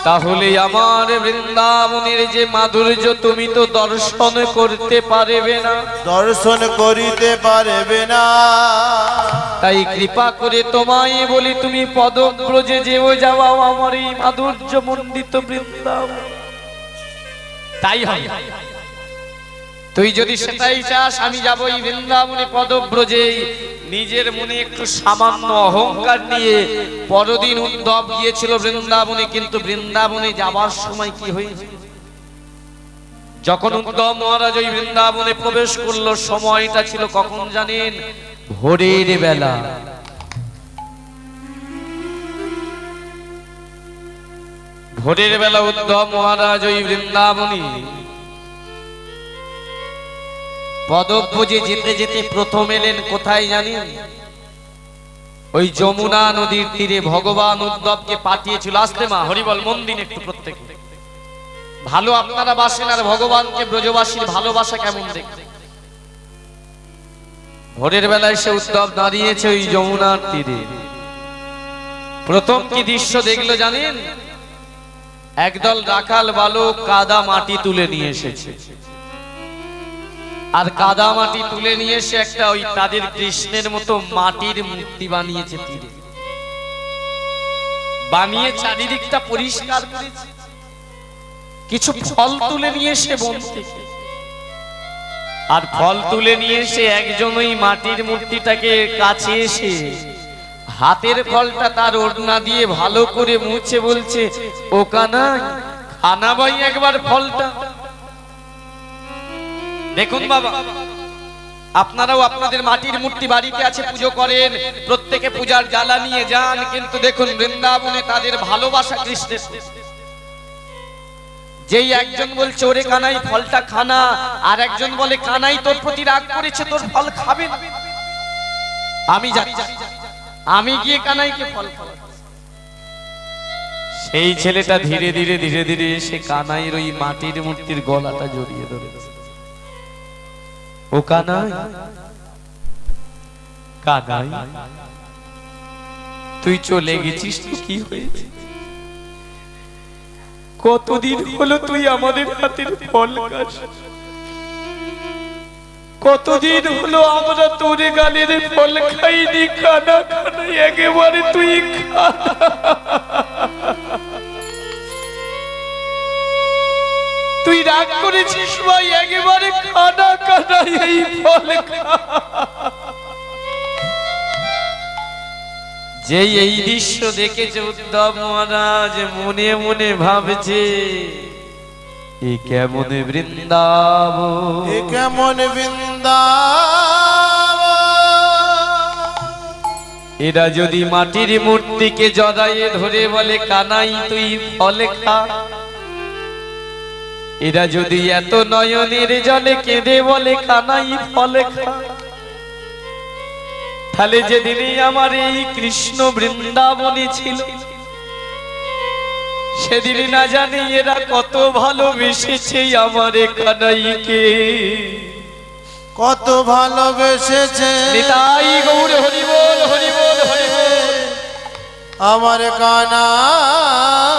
তাহলে আমার বৃন্দাবনের যে মাধুর্য তুমি তো দর্শন করতে পারবে না, দর্শন করিতে পারবে না। তাই কৃপা করে তোমায় বলি তুমি পদব্রজে যেও যাও আমার এই মাধুর্য মণ্ডিত বৃন্দাবন। তাই হয়, তুই যদি সেটাই চাস আমি যাবো এই বৃন্দাবনে পদব্রজে। নিজের মনে একটু সামান্য অহংকার নিয়ে পরদিন উদ্ধব গিয়েছিল বৃন্দাবনে, কিন্তু বৃন্দাবনে যাবার সময় কি হয়েছে, যখন উদ্ধব মহারাজ ওই বৃন্দাবনে প্রবেশ করলো সময়টা ছিল কখন জানেন? ভোরের বেলা। ভোরের বেলা উদ্ধব মহারাজ ওই বৃন্দাবনে পদব্রজে যেতে যেতে প্রথম এলেন কোথায় জানেন? ওই যমুনা নদীর তীরে ভগবান উদ্ধবকে পাঠিয়েছিল। আসতে মা হরিবল, মন দিন একটু প্রত্যেক। ভালো আপনারা বাসেন, আর ভগবানকে ব্রজবাসীর ভালোবাসা কেমন দেখতে। ভোরের বেলায় সে উদ্ধব দাঁড়িয়েছে ওই যমুনার তীরে। প্রথম কি দৃশ্য দেখলো জানেন? একদল রাখাল বালক কাদা মাটি তুলে নিয়ে এসেছে, আর কাদা মাটি তুলে নিয়ে এসে একটা ওই তাদের কৃষ্ণের মতো মাটির মূর্তি বানিয়েছে তীরে, বানিয়ে চারিদিকটা পরিষ্কার করেছে। কিছু ফল তুলে নিয়ে এসে বন থেকে, আর ফল তুলে নিয়ে এসে একজন ওই মাটির মূর্তিটাকে কাছে এসে হাতের ফলটা তার ওড়না দিয়ে ভালো করে মুছে বলছে, ও কানাই খানা ভাই একবার ফলটা। দেখুন বাবা, আপনারাও আপনাদের মাটির মূর্তি বাড়িতে আছে, পুজো করেন, প্রত্যেকে পূজার জ্বালা নিয়ে যান, কিন্তু দেখুন বৃন্দাবনে তাদের ভালোবাসা কৃষ্ণের। যেই একজন বলছে ওরে কানাই ফলটা খানা, আর একজন বলে কানাই তোর প্রতি রাগ করেছে, তোর ফল খাবে না, আমি যাচ্ছি, আমি গিয়ে কানাইকে ফল খাওয়াবো। সেই ছেলেটা ধীরে ধীরে ধীরে ধীরে এসে কানাইয়ের ওই মাটির মূর্তির গলাটা জড়িয়ে ধরেছে। ও কানাই, কানাই তুই চলে গেছিস তো কি হয়েছে? কতদিন হলো তুই আমাদের হাতের ফল খাস, কতদিন হলো আমরা তোর গালের ফল খাইনি। কানা কানাই একেবারে তুই খা, তুই রাগ করেছিস ভাই, একেবারে খানা কানাই এই ফল খা। যেই এই দৃশ্য দেখেছে উদ্ধব মহারাজ মনে মনে ভাবছে, এ কেমন বৃন্দাবন, এ কেমন বৃন্দাবন। এরা যদি মাটির মূর্তিকে জড়াইয়ে ধরে বলে কানাই তুই ফল খা, এরা যদি এত নয়নের জলে কেঁদে বলে কানাই ফল খা, তাহলে যেদিনই আমার এই কৃষ্ণ বৃন্দাবনে ছিল সেদিন না জানি এরা কত ভালোবেসেছে আমার কানাইকে, কত ভালোবেসেছে। নিতাই গৌর হরি বল, হরি বল, হরি বল। আমার কানাইকে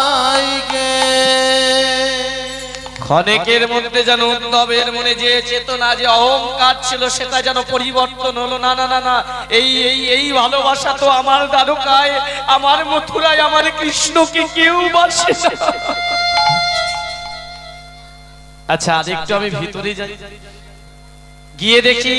ক্ষণেকের মধ্যে যেন উদ্ধবের মনে যে চেতনা, যে অহংকার ছিল সেটা যেন পরিবর্তন হলো। না না না না, এই এই এই ভালোবাসা তো আমার দ্বারকায়, আমার মথুরায় আমার কৃষ্ণকে কেউ বাসে না। আচ্ছা আরেকটু আমি ভিতরে যাই, গিয়ে দেখি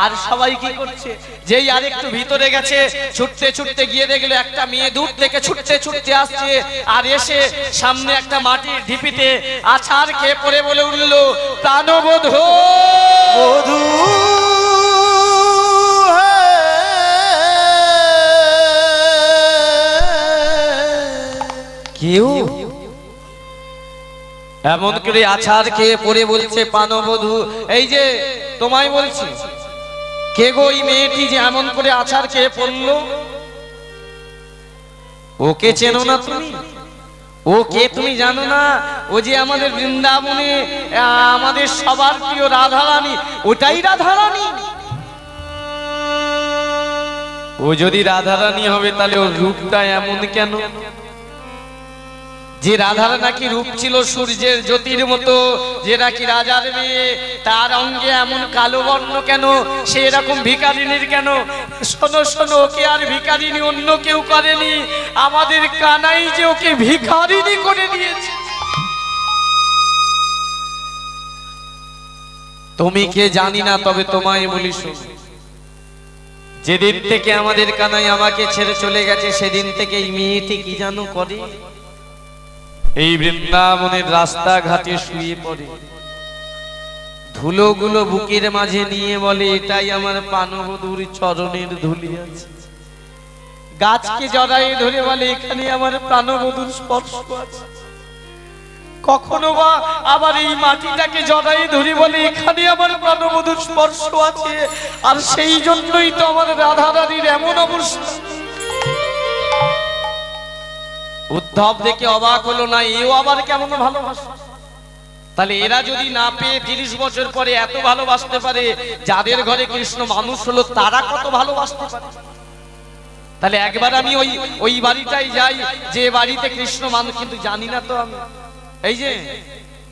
আর সবাই কি করছে। যেই আরেকটু ভিতরে গেছে, ছুটতে ছুটতে গিয়ে দেখলো একটা মেয়ে দূর থেকে ছুটতে ছুটতে আসছে, আর এসে সামনে একটা মাটির ঢিপিতে আছাড় খেয়ে পড়ে বলে উঠল, প্রাণবধূ বধূ কেউ এমন করে আছাড় খেয়ে পড়ে বলছে, প্রাণবধূ এই যে তোমায় বলছি, কে গো এই মেয়েটি যে এমন করে আছাড় খেয়ে পড়লো? ওকে চেনো না তুমি? ও কে তুমি জানো না? ও যে আমাদের বৃন্দাবনে আমাদের সবার প্রিয় রাধারানী, ওটাই রাধারানী। ও যদি রাধারানী হবে তাহলে ওর রূপটা এমন কেন? যে রাধার নাকি রূপ ছিল সূর্যের জ্যোতির মতো, যে নাকি রাজার মেয়ে, তার অঙ্গে এমন কালো বর্ণ কেন, সে এরকম ভিখারিনীর কেন? শোনো শোনো, ওকে আর ভিখারিনী অন্য কেউ করেনি, আমাদের কানাই যে ওকে ভিখারিনী করে দিয়েছে। তুমি কে জানি না, তবে তোমায় বলি শোনো, যেদিন থেকে আমাদের কানাই আমাকে ছেড়ে চলে গেছে, সেদিন থেকে এই মেয়েটি কি জানো করে? এই বৃন্দাবনের রাস্তাঘাটে শুয়ে পড়ে, ধুলোগুলো বুকের মাঝে নিয়ে বলে, এটাই আমার প্রাণবধূর চরণের ধুলি আছে। গাছকে জড়াই ধরে বলে, এখানে আমার প্রাণবধূর স্পর্শ আছে। কখনো বা আবার এই মাটিটাকে জড়াই ধরে বলে, এখানে আমার প্রাণবধূর স্পর্শ আছে। আর সেই জন্যই তো আমার রাধারানীর এমন অবস্থা। উদ্ধব দেখে অবাক হলো না, এও আবার কেমন ভালোবাসে? তাহলে এরা যদি না পেয়ে 30 বছর পরে এত ভালোবাসতে পারে, যাদের ঘরে কৃষ্ণ মানুষ হলো তারা কত ভালোবাসতে পারে? তাহলে একবার আমি ওই বাড়িটাই যাই, যে বাড়িতে কৃষ্ণ মানুষ, কিন্তু জানি না তো আমি। এই যে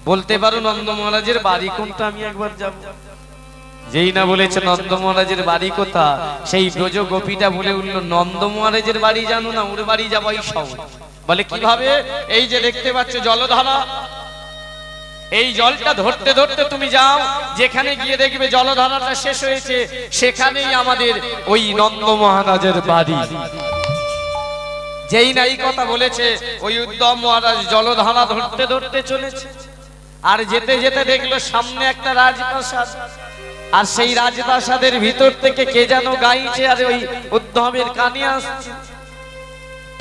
বলতে পারো নন্দ মহারাজের বাড়ি কোনটা, আমি একবার যাব। যেই না বলেছে নন্দ মহারাজের বাড়ি কোথা, সেই ব্রজ গোপীটা বলে উঠল, নন্দ মহারাজের বাড়ি জানো না? ওর বাড়ি যাবো এই সব। বলে কিভাবে? এই যে দেখতে পাচ্ছ জলধারা, এই জলটা ধরতে ধরতে তুমি যাও, যেখানে গিয়ে দেখবে জলধারাটা শেষ হয়েছে, সেখানেই আমাদের ওই নন্দ মহারাজের বাড়ি। যেই না এই কথা বলেছে, ওই উদ্ধব মহারাজ জলধারা ধরতে ধরতে চলেছে, আর যেতে যেতে দেখলো সামনে একটা রাজপ্রাসাদ, আর সেই রাজপ্রাসাদের ভিতর থেকে কে যেন গাইছে, আর ওই উদ্ধবের কানে আসছে,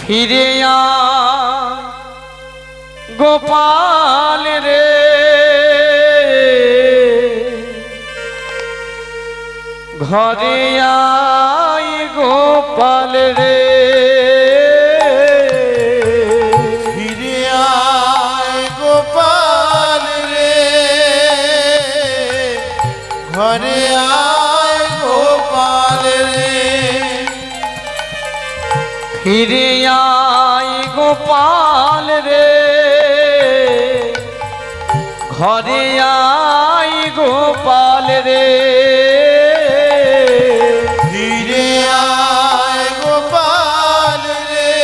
ফিরে আয় গোপাল রে, ঘরে আয় গোপাল রে, ফিরে আয় গোপাল রে, ঘরে আয় গোপাল রে, ফিরে আয় গোপাল রে, ঘরে আয় গোপাল রে, ফিরে আয় গোপাল রে,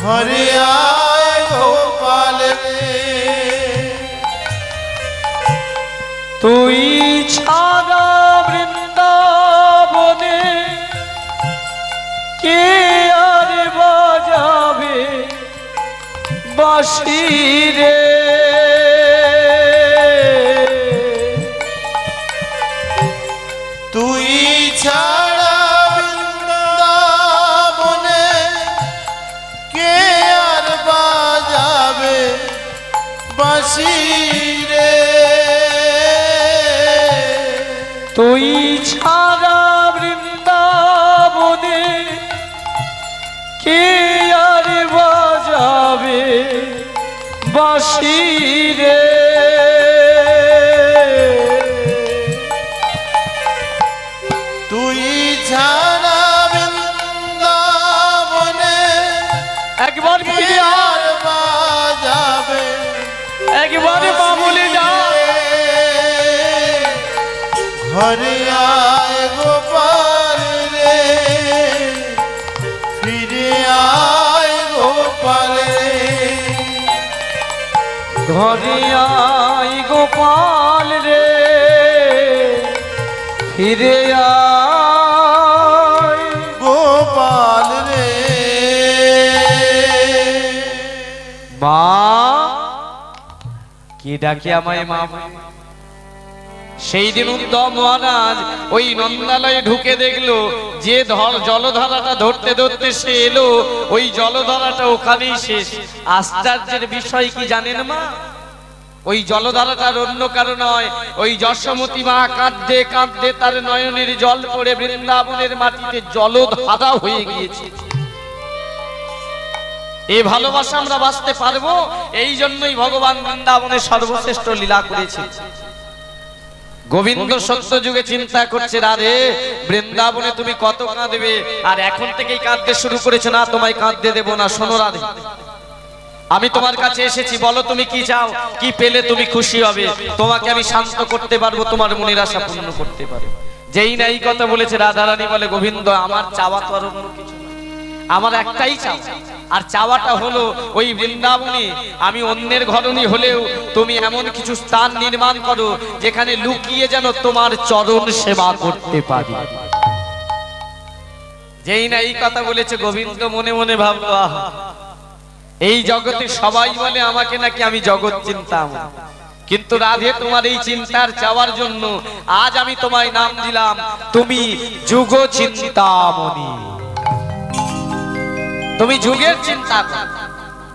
ঘরে আয় গোপাল রে, তুই ছাড়া বৃন্দাবনে কে আর বাজাবে বাঁশি রে, তুই ছাড়া বৃন্দাবনে কে আর বাজাবে বাঁশি রে, তুই ছাড়া বৃন্দাবনে কে আর বাজাবে বাঁশি রে, তুই ছাড়া বৃন্দাবনে একবার ফিরে আর বাজাবে একবার বাবুলে যা, ঘরে আয় গোপাল রে, ফিরে আয় গোপাল রে, ঘরে আয় গোপাল রে, ফিরে আয় গোপাল রে। মা, কে ডাকে আমায় মা? সেই দিন উদ্ধব মহারাজ ওই নন্দালয়ে ঢুকে দেখলো, যে জলধারাটা ধরতে ধরতে সে এলো, ওই জলধারাটা ওখানেই শেষ। আশ্চর্যের বিষয় কি জানেন মা? ওই জলধারাটার অন্য কারণ নয়, ওই যশোমতী মা কাঁদতে কাঁদতে তার নয়নের জল পড়ে বৃন্দাবনের মাটিতে জলধারা হয়ে গিয়েছে। এই ভালোবাসা আমরা বাঁচতে পারবো, এই জন্যই ভগবান বৃন্দাবনে সর্বশ্রেষ্ঠ লীলা করেছে। গোবিন্দ সত্য যুগে চিন্তা করছে, রাধে বৃন্দাবনে তুমি কত কাঁদবে, আর এখন থেকেই কাঁদতে শুরু করেছো। না, তোমায় কাঁদতে দেব না। শোনো রাধে, আমি তোমার কাছে এসেছি, বলো তুমি কি চাও, কি পেলে তুমি খুশি হবে, তোমাকে আমি শান্ত করতে পারবো, তোমার মনের আশা পূর্ণ করতে পারবো। যেই না এই কথা বলেছে, রাধারানী বলে, গোবিন্দ আমার চাওয়া তো আর অন্য কিছু না, আমার একটাই চাওয়া, আর চাওয়াটা হলো ওই বৃন্দাবনে আমি অন্যের ঘরণী হলেও তুমি এমন কিছু স্থান নির্মাণ করো যেখানে লুকিয়ে যেন তোমার চরণ সেবা করতে পারি। যেই না এই কথা বলেছে, গোবিন্দ মনে মনে ভাবলো, আহা, এই জগতে সবাই বলে আমাকে নাকি আমি জগৎ চিন্তামণি, কিন্তু রাধে তোমার এই চিন্তার চাওয়ার জন্য আজ আমি তোমায় নাম দিলাম, তুমি যুগ চিন্তামণি, তুমি যুগের চিন্তা করো।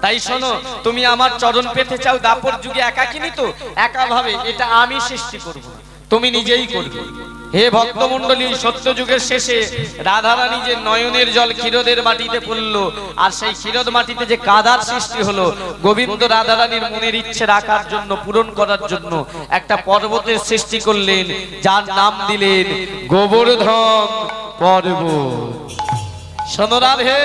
তাই শোনো, তুমি আমার চরণ পেতে চাও, দাপর যুগে একাকিনী তো, একা ভাবে এটা আমি সৃষ্টি করব, তুমি নিজেই করবে। হে ভক্তমণ্ডলী, সত্য যুগের শেষে রাধারানী যে নয়নের জল ক্ষীরোদের মাটিতে পড়লো, আর সেই ক্ষীরোদ মাটিতে যে কাদার সৃষ্টি হলো, গোবিন্দ রাধারানীর মনের ইচ্ছে রাখার জন্য, পূরণ করার জন্য একটা পর্বতের সৃষ্টি করলেন, যার নাম দিলেন গোবর্ধন পর্বত। শোনো রাধে,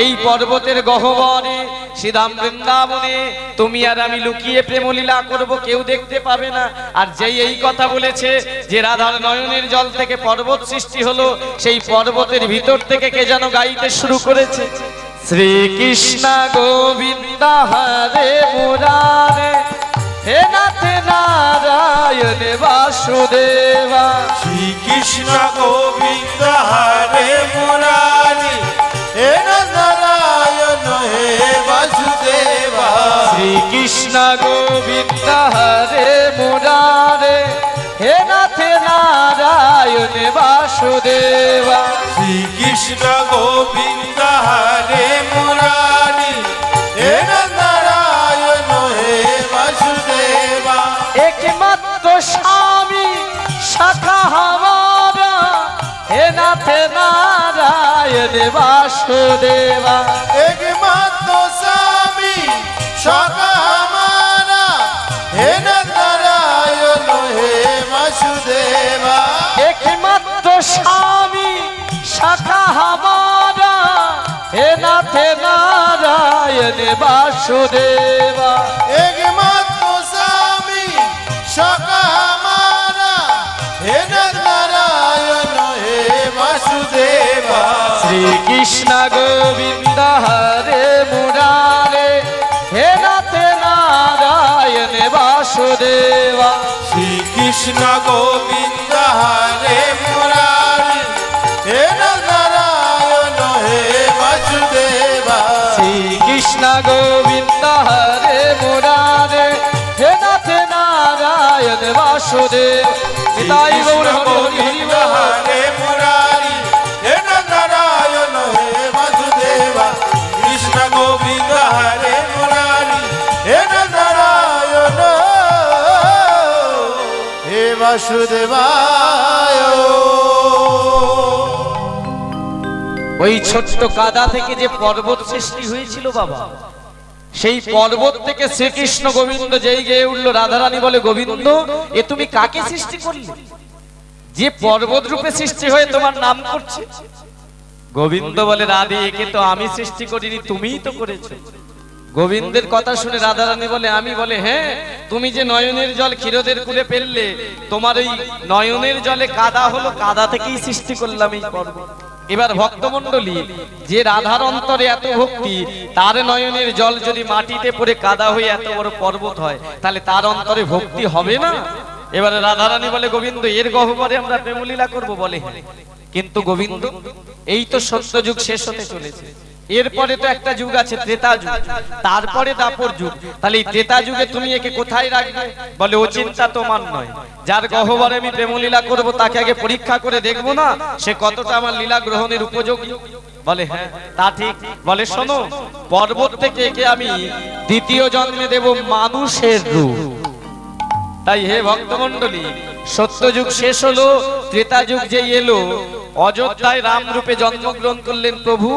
এই পর্বতের গহ্বরে শ্রীধাম বৃন্দাবনে তুমি আর আমি লুকিয়ে প্রেমলীলা করব, কেউ দেখতে পাবে না। আর যেই এই কথা বলেছে যে রাধার নয়নের জল থেকে পর্বত সৃষ্টি হলো, সেই পর্বতের ভিতর থেকে কে যেন গাইতে শুরু করেছে, শ্রীকৃষ্ণ গোবিন্দ হরে মুরারে, হে নাথ নারায়ণ বাসুদেবা। শ্রীকৃষ্ণ গোবিন্দ হরে মুরারি, হে নারায়ণ হে বাসুদেবা। শ্রীকৃষ্ণ গোবিন্দ হরে মুরারে, হে নাথ নারায়ণ বাসুদেবা। শ্রীকৃষ্ণ গোবিন্দ হরে মুরারি, হে নারায়ণ হে বাসুদেবা। একমাত্র স্বামী শাখা হমারা, হে নাথ নারায়ণ বাসুদেবা। একমাত্র স্বামী শাখা হমারা, হে নারায়ণ হে বাসুদেবা। একমাত্র স্বামী শাখা হমারা, হে নাথ নারায়ণ বাসুদেবা। একমাত্র স্বামী শাখা হমারা, হে নারায়ণ হে বাসুদেবা। শ্রীকৃষ্ণ গোবিন্দ হরে মুরারে, হে নাথ নারায়ণ বাসুদেবা। শ্রীকৃষ্ণ গোবিন্দ হরে মুরারি, হে নারায়ণ হে বাসুদেবা। শ্রীকৃষ্ণ গোবিন্দ হরে মুরারে, হে নাথ নারায়ণ বাসুদেবা। নিতাই গৌর গোবিন্দ হরে মুরারি, হে নারায়ণ হে বাসুদেবা। কৃষ্ণ গোবিন্দ হরে মুরারি, হে নারায়ণ হে বাসুদেবায়। ওই ছোট্ট কাদা থেকে যে পর্বত সৃষ্টি হয়েছিল বাবা, সেই পর্বত থেকে শ্রীকৃষ্ণ গোবিন্দ যেই গেয়ে উঠলো, রাধারানী বলে, গোবিন্দ এ তুমি কাকে সৃষ্টি করলে, যে পর্বত রূপে সৃষ্টি হয়ে তোমার নাম করছে? গোবিন্দ বলে, রাধে একে তো আমি সৃষ্টি করিনি, তুমিই তো করেছো। গোবিন্দের কথা শুনে রাধারানী বলে, আমি? বলে, হ্যাঁ, তুমি যে নয়নের জল ক্ষীরোদের কুলে ফেললে, তোমার ওই নয়নের জলে কাদা হলো, কাদা থেকেই সৃষ্টি করলাম এই পর্বত। এবার ভক্তমণ্ডলী, যে রাধার অন্তরে এত ভক্তি, তার নয়নের জল যদি মাটিতে পড়ে কাদা হয়ে এত বড় পর্বত হয়, তাহলে তার অন্তরে ভক্তি হবে না? এবারে রাধারানী বলে, গোবিন্দ এর গহ্বরে আমরা প্রেমলীলা করব? বলে, হ্যাঁ। কিন্তু গোবিন্দ, এই তো সত্য যুগ শেষ হতে চলেছে, এরপরে তো একটা যুগ আছে ত্রেতা যুগ, তারপরে দাপর যুগ, তাহলে এই ত্রেতা যুগে তুমি একে কোথায় রাখবে? বলে, ও চিন্তা তোমার নয়, যার গহ্বরে আমি প্রেমলীলা করব তাকে আগে পরীক্ষা করে দেখবো না সে কতটা আমার লীলা গ্রহণের উপযোগী? বলে, হ্যাঁ তা ঠিক। বলে, শোনো, পর্বত থেকে একে আমি দ্বিতীয় জন্মে দেব মানুষের রূপ। তাই হে ভক্তমণ্ডলী, সত্য যুগ শেষ হলো, ত্রেতা যুগ যে এলো, অযোধ্যায় রাম রূপে জন্মগ্রহণ করলেন প্রভু,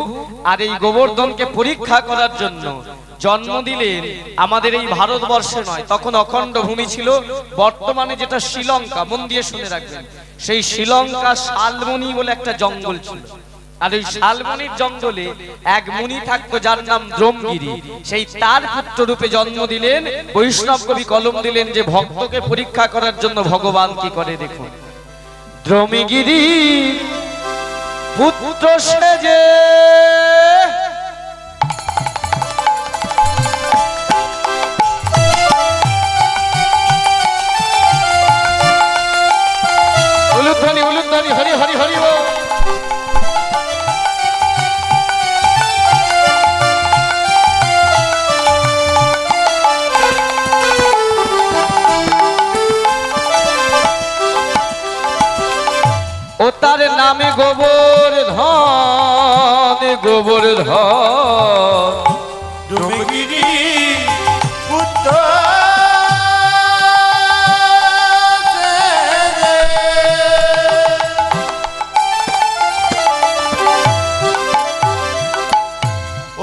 আর এই গোবর্ধনকে পরীক্ষা করার জন্য জন্ম দিলেন আমাদের এই ভারতবর্ষে নয়, তখন অখণ্ড ভূমি ছিল, বর্তমানে যেটা শ্রীলঙ্কা। মন দিয়ে শুনে রাখবেন, সেই শ্রীলঙ্কা শালবনী বলে একটা জঙ্গল ছিল। আর ওই শালবনির জঙ্গলে এক মুনি থাকতো যার নাম দ্রোমগিরি। সেই তার পুত্র রূপে জন্ম দিলেন। বৈষ্ণব কবি কলম দিলেন যে ভক্তকে পরীক্ষা করার জন্য ভগবান কি করে দেখুন। দ্রোমগিরি পুত্র সেজে উলুধ্বনি উলুধ্বনি হরি হরি হরি বল। ও তার নামে গোবর্ধন গোবর্ধন দ্রোমগিরি পুত্র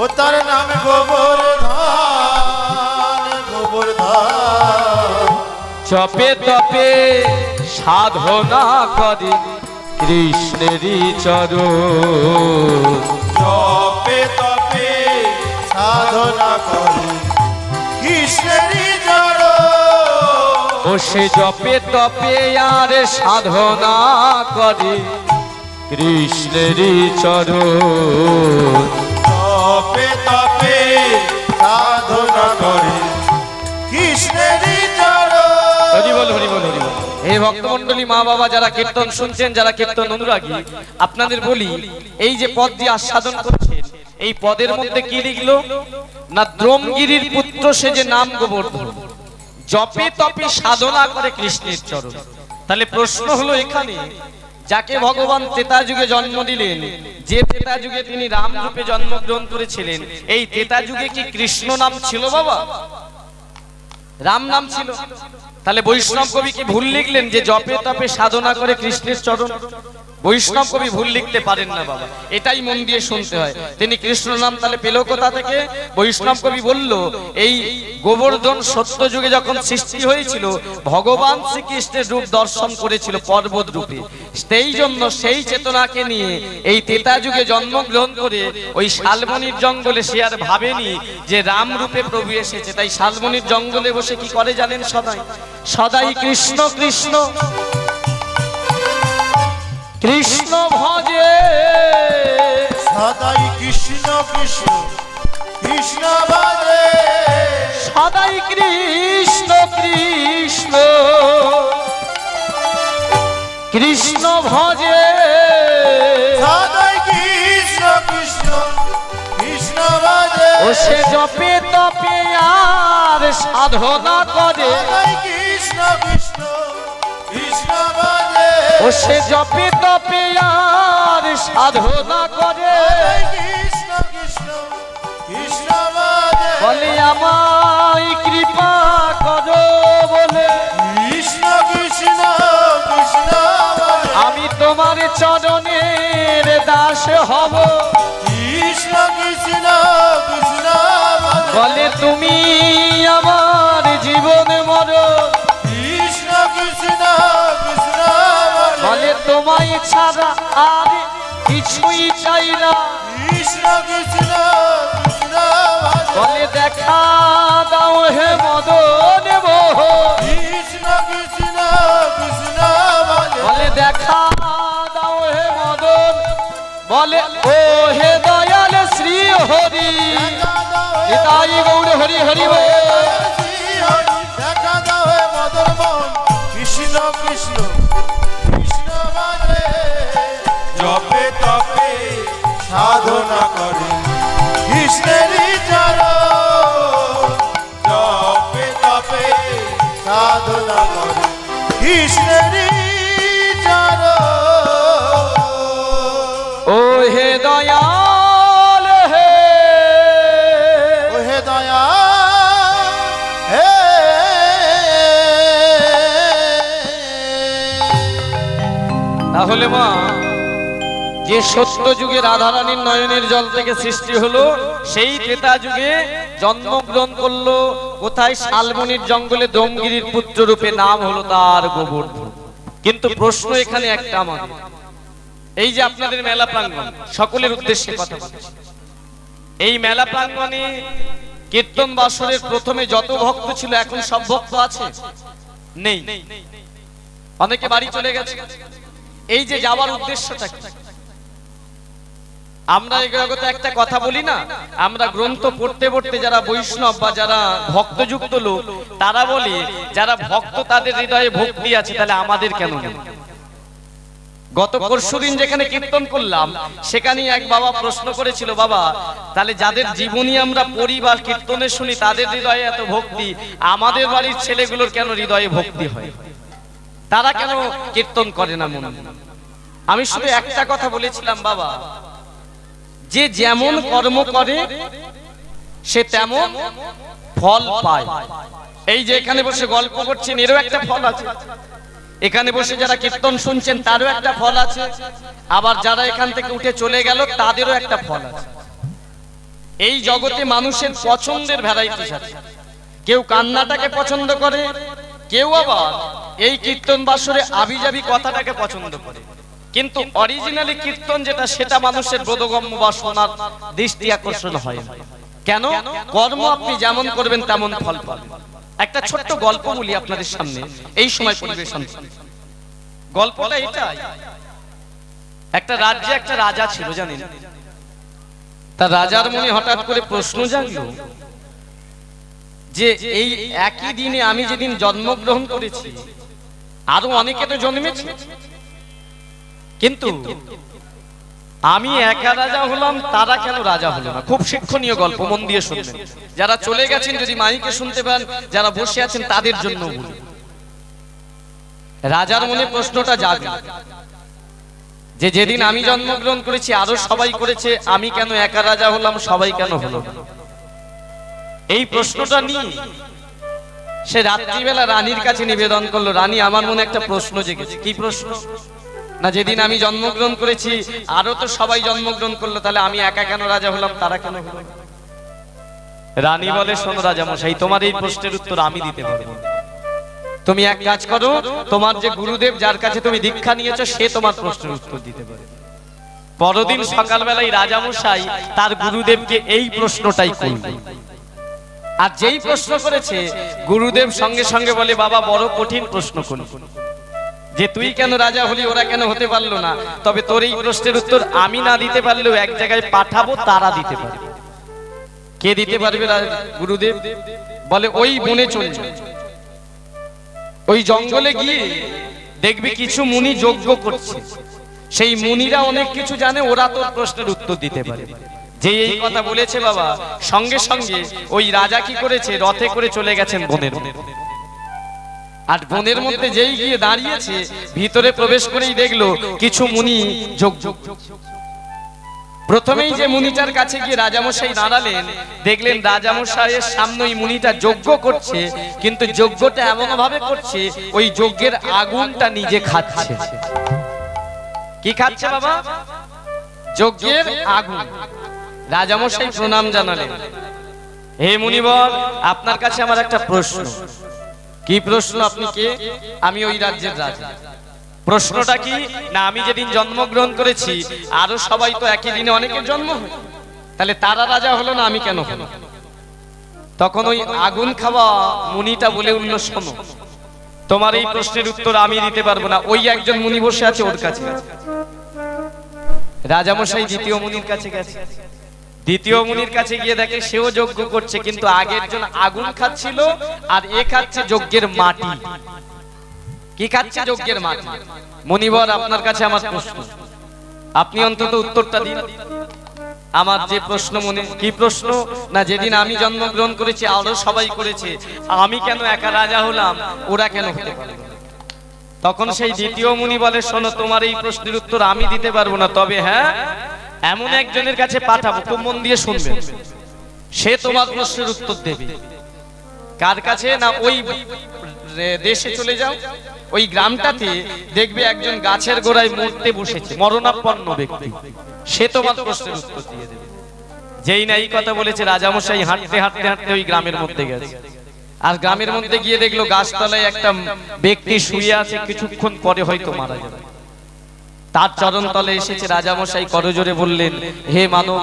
ও তার নাম গোবর্ধন গোবর্ধন জপে তপে সাধনা করে কৃষ্ণেরই চরণ। জপে তপে সাধনা করে কৃষ্ণেরই চরণ। ও সে জপে তপে আর সাধনা করে কৃষ্ণেরই চরণ। জপে তপে সাধনা করে কৃষ্ণেরই চরণ। হরি বল হরি বল হরি বল। হে ভক্তমণ্ডলী, মা বাবা যারা কীর্তন শুনছেন, যারা কীর্তন অনুরাগী, আপনাদের বলি, এই যে পদ দিয়ে আস্বাদন করছেন, এই পদের মধ্যে কি লিখলো না, দ্রোমগিরির পুত্র সে যে নাম গোবর্ধন, জপে তপে সাধনা করে কৃষ্ণের চরণ। তাহলে প্রশ্ন হলো এখানে, যাকে ভগবান ত্রেতা যুগে জন্ম দিলেন, যে ত্রেতা যুগে তিনি রাম রূপে জন্মগ্রহণ করেছিলেন, এই ত্রেতা যুগে কি কৃষ্ণ নাম ছিল বাবা? রাম নাম ছিল? তাহলে বৈষ্ণব কবি কি ভুল লিখলেন যে জপে তপে সাধনা করে কৃষ্ণের চরণ? বৈষ্ণব কবি ভুল লিখতে পারেন না বাবা, এটাই মন দিয়ে শুনতে হয়। তিনি কৃষ্ণ নাম তাহলে পেল কোথা থেকে? বৈষ্ণব কবি বলল, এই গোবর্ধন সত্য যুগে যখন সৃষ্টি হয়েছিল, ভগবান শ্রীকৃষ্ণের রূপ দর্শন করেছিল পর্বত রূপে। সেই জন্য সেই চেতনাকে নিয়ে এই ত্রেতা যুগে জন্মগ্রহণ করে ওই শালবনির জঙ্গলে সে আর ভাবেনি যে রাম রূপে প্রভু এসেছে। তাই শালবনির জঙ্গলে বসে কি করে জানেন? সদাই সদাই কৃষ্ণ কৃষ্ণ কৃষ্ণ ভজে, সদাই কৃষ্ণ কৃষ্ণ কৃষ্ণ ভজে। সদাই কৃষ্ণ কৃষ্ণ কৃষ্ণ ভজে। সদাই কৃষ্ণ কৃষ্ণ কৃষ্ণ ভজে। ও সে জপে তপে আর সাধনা করে। সদাই কৃষ্ণ কৃষ্ণ কৃষ্ণ ভজে। ও সে জপে তপে আর সাধনা করে। সদাই কৃষ্ণ কৃষ্ণ কৃষ্ণ ভজে। বলে আমায় কৃপা করো বলে, কৃষ্ণ কৃষ্ণ কৃষ্ণ ভজে। আমি তোমার চরণের দাস হব। কৃষ্ণ কৃষ্ণ কৃষ্ণ ভজে। বলে তুমি আমার জীবন মরণ। কৃষ্ণ কৃষ্ণ কৃষ্ণ ভজে। বলে তোমায় ছাড়া আর কিছুই চাই না। কৃষ্ণ কৃষ্ণ কৃষ্ণ ভজে। বলে দেখা দাও হে মদন মোহন। কৃষ্ণ কৃষ্ণ কৃষ্ণ ভজে। বলে দেখা দাও হে মদন। বলে ও হে দয়াল শ্রী হরি, নিতাই গৌর হরি হরি বল। দেখা দাও হে মদন মোহন। কৃষ্ণ কৃষ্ণ কৃষ্ণ ভজে। জপে তপে সাধনা করে কৃষ্ণেরই চরণ। জপে তপে সাধনা করে কৃষ্ণেরই চরণ। ও হে দয়াল হে, ও হে দয়া হে। তাহলে মা যে সত্য যুগে রাধারানীর নয়নের জল থেকে সৃষ্টি হলো, সেই ত্রেতা যুগে জন্মগ্রহণ করলো কোথায়? শালবনির জঙ্গলে দমগিরির পুত্র রূপে, নাম হলো তার গোবর্ধন। কিন্তু প্রশ্ন এখানে একটা আমার, এই যে আপনাদের মেলা প্রাঙ্গণ, সকলের উদ্দেশ্যে কথা বলছি, এই মেলা প্রাঙ্গণে কীর্তন বাসরের প্রথমে যত ভক্ত ছিল এখন সব ভক্ত আছে? নেই, অনেকে বাড়ি চলে গেছে। এই যে যাওয়ার উদ্দেশ্যটা কি? আমরা এই জগতে একটা কথা বলি না, আমরা গ্রন্থ পড়তে পড়তে যারা বৈষ্ণব বা যারা ভক্তযুক্ত লোক, তারা বলে যারা ভক্ত তাদের হৃদয়ে ভক্তি আছে, তাহলে আমাদের কেন নেই? গত পরশুদিন যেখানে কীর্তন করলাম, সেখানে এক বাবা প্রশ্ন করেছিল, বাবা তাহলে যাদের জীবনী আমরা পড়ি বা কীর্তনে শুনি তাদের হৃদয়ে এত ভক্তি, আমাদের বাড়ির ছেলেগুলোর কেন হৃদয়ে ভক্তি হয়? তারা কেন কীর্তন করে না মনে? আমি শুধু একটা কথা বলেছিলাম, বাবা যে যেমন কর্ম করে সে তেমন ফল পায়। এই যে এখানে বসে গল্প করছেন, এরও একটা ফল আছে। এখানে বসে যারা কীর্তন শুনছেন তারও একটা ফল আছে। আবার যারা এখান থেকে উঠে চলে গেল তাদেরও একটা ফল আছে। এই জগতে মানুষের পছন্দের ভ্যারাইটিস আছে। কেউ কান্নাটাকে পছন্দ করে, কেউ আবার এই কীর্তন বাসরে আবিজাবি কথাটাকে পছন্দ করে। কিন্তু অরিজিনালি কীর্তন যেটা, সেটা মানুষের বোধগম্য বা শোনার দৃষ্টি আকর্ষণ হয় না। কেন? কর্ম আপনি যেমন করবেন তেমন ফল পাবেন। একটা ছোট্ট গল্প বলি আপনাদের সামনে এই সময় পরিবেশন। গল্পটা এটাই, একটা রাজ্যে একটা রাজা ছিল, জানেন? তার রাজার মনে হঠাৎ করে প্রশ্ন জাগলো যে এই একই দিনে আমি যেদিন জন্মগ্রহণ করেছি আরো অনেকে তো জন্মেছে, কিন্তু আমি একা রাজা হলাম, তারা কেন রাজা হলো না? খুব শিক্ষণীয় গল্প, মন দিয়ে শুনবেন। যারা চলে গেছেন যদি মাইকে শুনতে পান, যারা বসে আছেন তাদের জন্য বলি। রাজার মনে প্রশ্নটা জাগে যে যেদিন আমি জন্মগ্রহণ করেছি আরো সবাই করেছে, আমি কেন একা রাজা হলাম, সবাই কেন হলো না? এই প্রশ্নটা নিয়ে সে রাত্রিবেলা রানীর কাছে নিবেদন করলো, রানী আমার মনে একটা প্রশ্ন জেগেছে। কি প্রশ্ন? না যেদিন আমি জন্মগ্রহণ করেছি আরো তো সবাই জন্মগ্রহণ করলো, তাহলে আমি একা কেন রাজা হলাম, তারা কেন হলো? রানী বলে, শোনো রাজা মশাই, তোমার এই প্রশ্নের উত্তর আমি দিতে পারবো। তুমি এক কাজ করো, তোমার যে গুরুদেব যার কাছে তুমি দীক্ষা নিয়েছো সে তোমার প্রশ্নের উত্তর দিতে পারে। পরদিন সকালবেলায় রাজা মশাই তার গুরুদেবকে এই প্রশ্নটাই করলেন। আর যেই প্রশ্ন করেছে, গুরুদেব সঙ্গে সঙ্গে বলে, বাবা বড় কঠিন প্রশ্ন করল, যে তুই কেন রাজা হলি, ওরা কেন হতে পারলো না? তবে তোর এই প্রশ্নের উত্তর আমি না দিতে পারলেও এক জায়গায় পাঠাবো, তারা দিতে পারবে। কে দিতে পারবে? গুরুদেব বলে, ওই বনে চলে যাও, ওই জঙ্গলে গিয়ে দেখবি কিছু মুনি যজ্ঞ করছে, সেই মুনিরা অনেক কিছু জানে, ওরা তোর প্রশ্নের উত্তর দিতে পারে। যে এই কথা বলেছে বাবা, সঙ্গে সঙ্গে ওই রাজা কি করেছে, রথে করে চলে গেছেন বনের মধ্যে। আর বনের মধ্যে যেই গিয়ে দাঁড়িয়েছে, ভিতরে প্রবেশ করেই দেখলো কিছু মুনি যজ্ঞ। প্রথমেই যে মুনিটার কাছে গিয়ে রাজামশাই দাঁড়ালেন, দেখলেন রাজামশাইয়ের সামনে ওই মুনিটা যজ্ঞ করছে, কিন্তু যজ্ঞটা এমন ভাবে করছে ওই যজ্ঞের আগুনটা নিজে খাচ্ছে। কি খাচ্ছে বাবা? যজ্ঞের আগুন। রাজামশাই প্রণাম জানালেন, হে মুনিবর, আপনার কাছে আমার একটা প্রশ্ন। কি প্রশ্ন? আপনি কে? আমি ওই রাজ্যের রাজা। প্রশ্নটা কি? না আমি যেদিন জন্মগ্রহণ করেছি আরো সবাই তো একই দিনে অনেকের জন্ম হয়, তাহলে তারা রাজা হলো না, আমি কেন হলো? তখন ওই আগুন খাওয়া মুনিটা বলে উঠল, শোনো, তোমার এই প্রশ্নের উত্তর আমি দিতে পারবো না, ওই একজন মুনি বসে আছে, ওর কাছে। রাজামশাই দ্বিতীয় মুনির কাছে গেছে। দ্বিতীয় মুনির কাছে গিয়ে দেখে সেও যজ্ঞ করছে, কিন্তু আগের জন আগুন খাচ্ছিল আর এ খাচ্ছে যজ্ঞের মাটি। কি খাচ্ছে? যজ্ঞের মাটি। মুনিবর, আপনার কাছে আমার প্রশ্ন, আপনি অন্তত উত্তরটা দিন। আমার যে প্রশ্ন মনে। কি প্রশ্ন? না যেদিন আমি জন্মগ্রহণ করেছি আরো সবাই করেছে, আমি কেন একা রাজা হলাম, ওরা কেন হতে পারল? তখন সেই দ্বিতীয় মুনি বলে, শোনো, তোমার এই প্রশ্নের উত্তর আমি দিতে পারবো না, তবে হ্যাঁ এমন একজনের কাছে পাঠাবো, খুব মন দিয়ে শুনবেন, সে তোমার প্রশ্নের উত্তর দেবে। কার কাছে? না ওই দেশে চলে যাও, ওই গ্রামটাতে দেখবে একজন গাছের গোড়ায় মরতে বসেছে, মরণাপন্ন ব্যক্তি, সে তোমার প্রশ্নের উত্তর দিয়ে দেবে। যেই না এই কথা বলেছে, রাজামশাই হাঁটতে হাঁটতে হাঁটতে ওই গ্রামের মধ্যে গেছে, আর গ্রামের মধ্যে গিয়ে দেখলো গাছতলায় একটা ব্যক্তি শুয়ে আছে, কিছুক্ষণ পরে হয়তো মারা যাবে। তার চরণ তলে এসেছে, রাজামশাই করজোরে বললেন, হে মানব,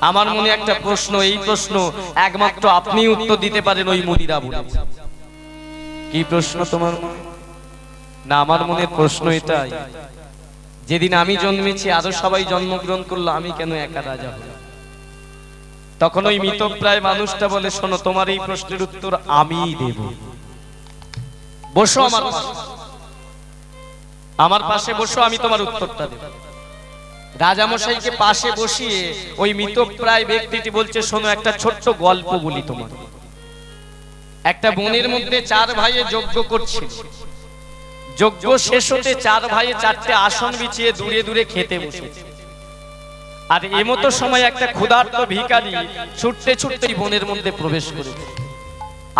আমার মনে একটা প্রশ্ন, এই প্রশ্ন একমাত্র আপনি উত্তর দিতে পারেন। ওই মুনিরা বলেছে, কি প্রশ্ন তোমার? না, আমার মনের প্রশ্ন এটাই, যেদিন আমি জন্মেছি আরো সবাই জন্মগ্রহণ করলো, আমি কেন একা রাজা হলাম? তখন ওই মৃতপ্রায় মানুষটা বলে, শোনো, তোমার এই প্রশ্নের উত্তর আমিই দেব। বসো আমার পাশে বসো, আমি তোমার উত্তরটা দেব। রাজামশাইকে পাশে বসিয়ে ওই মৃতপ্রায় ব্যক্তিটি বলছে, শোনো, একটা ছোট্ট গল্প বলি তোমার। একটা বনের মধ্যে 4 ভাইয়ে যজ্ঞ করছিল। যজ্ঞ শেষ হতে 4 ভাইয়ে 4টে আসন বিছিয়ে দূরে দূরে খেতে বসেছে। আর এমতো সময় একটা ক্ষুধার্ত ভিখারি ছুটতে ছুটতেই বনের মধ্যে প্রবেশ করেছে।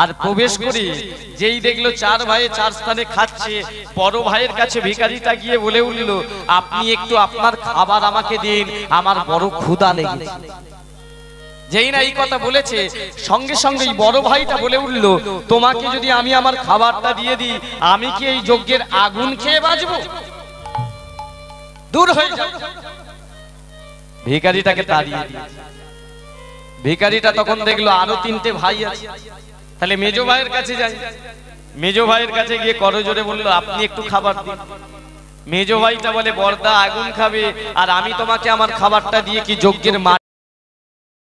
আর প্রবেশ করে যেই দেখলো 4 ভাইয়ে 4 স্থানে খাচ্ছে, বড় ভাইয়ের কাছে ভিখারিটা গিয়ে বলে উঠল, আপনি একটু আপনার খাবার আমাকে দিন, আমার বড় ক্ষুধা লেগেছে। যেই না এই কথা বলেছে, সঙ্গে সঙ্গেই বড় ভাইটা বলে উঠল, তোমাকে যদি আমি আমার খাবারটা দিয়ে দিই, আমি কি এই যজ্ঞের আগুন খেয়ে বাঁচবো? দূর হয়ে যাও। ভিখারিটাকে তাড়িয়ে দিয়েছে। ভিখারিটা তখন দেখলো আরো 3টে ভাই আছে, তাহলে মেজো ভাইয়ের কাছে যাই। মেজো ভাইয়ের কাছে গিয়ে করজোরে বললো, আপনি একটু খাবার দিন। মেজো ভাইটা বলে, বর্দা আগুন খাবে, আর আমি তোমাকে আমার খাবারটা দিয়ে কি যজ্ঞের